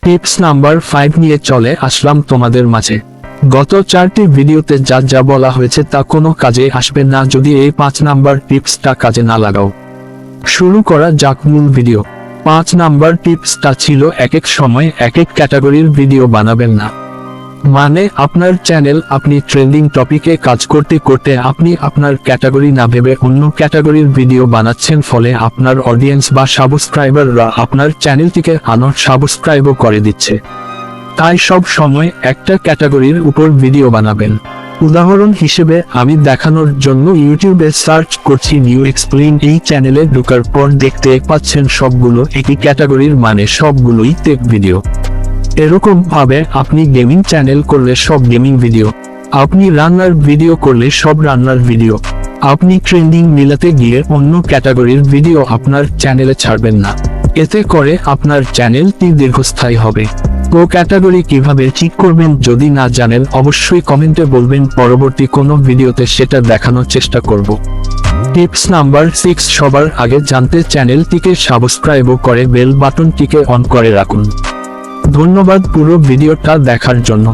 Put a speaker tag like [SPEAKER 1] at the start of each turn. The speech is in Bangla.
[SPEAKER 1] টিপস নাম্বার 5 নিয়ে চলে আসলাম তোমাদের মাঝে। গত 4টি ভিডিওতে যা যা বলা হয়েছে তা কোনো কাজে আসবে না যদি এই 5 নাম্বার টিপসটা কাজে না লাগাও। শুরু করা যাক মূল ভিডিও। 5 নাম্বার টিপসটা ছিল এক এক সময় এক এক ক্যাটাগরির ভিডিও বানাবেন না। মানে আপনার চ্যানেল আপনি ট্রেন্ডিং টপিকে কাজ করতে করতে আপনি আপনার ক্যাটাগরি না ভেবে অন্য ক্যাটাগরির ভিডিও বানাচ্ছেন, ফলে আপনার অডিয়েন্স বা সাবস্ক্রাইবাররা আপনার চ্যানেলটিকে আনসাবস্ক্রাইবও করে দিচ্ছে। তাই সব সময় একটা ক্যাটাগরির উপর ভিডিও বানাবেন। উদাহরণ হিসেবে আমি দেখানোর জন্য ইউটিউবে সার্চ করছি নিউ এক্সপ্লেইন। এই চ্যানেলে ঢোকার পর দেখতে পাচ্ছেন সবগুলো একই ক্যাটাগরির, মানে সবগুলোই টেক ভিডিও। এরকম ভাবে আপনি গেমিং চ্যানেল করলে সব গেমিং ভিডিও, আপনি রান্নার ভিডিও করলে সব রান্নার ভিডিও, আপনি ট্রেন্ডিং মিলাতে গিয়ে অন্য ক্যাটাগরির ভিডিও আপনার চ্যানেলে ছাড়বেন না। এতে করে আপনার চ্যানেলটি দীর্ঘস্থায়ী হবে। ও ক্যাটাগরি কিভাবে ঠিক করবেন যদি না জানেন অবশ্যই কমেন্টে বলবেন, পরবর্তী কোনো ভিডিওতে সেটা দেখানোর চেষ্টা করব। টিপস নাম্বার 6, সবার আগে জানতে চ্যানেলটিকে সাবস্ক্রাইব করে বেল বাটনটিকে অন করে রাখুন। ধন্যবাদ পুরো ভিডিওটা দেখার জন্য।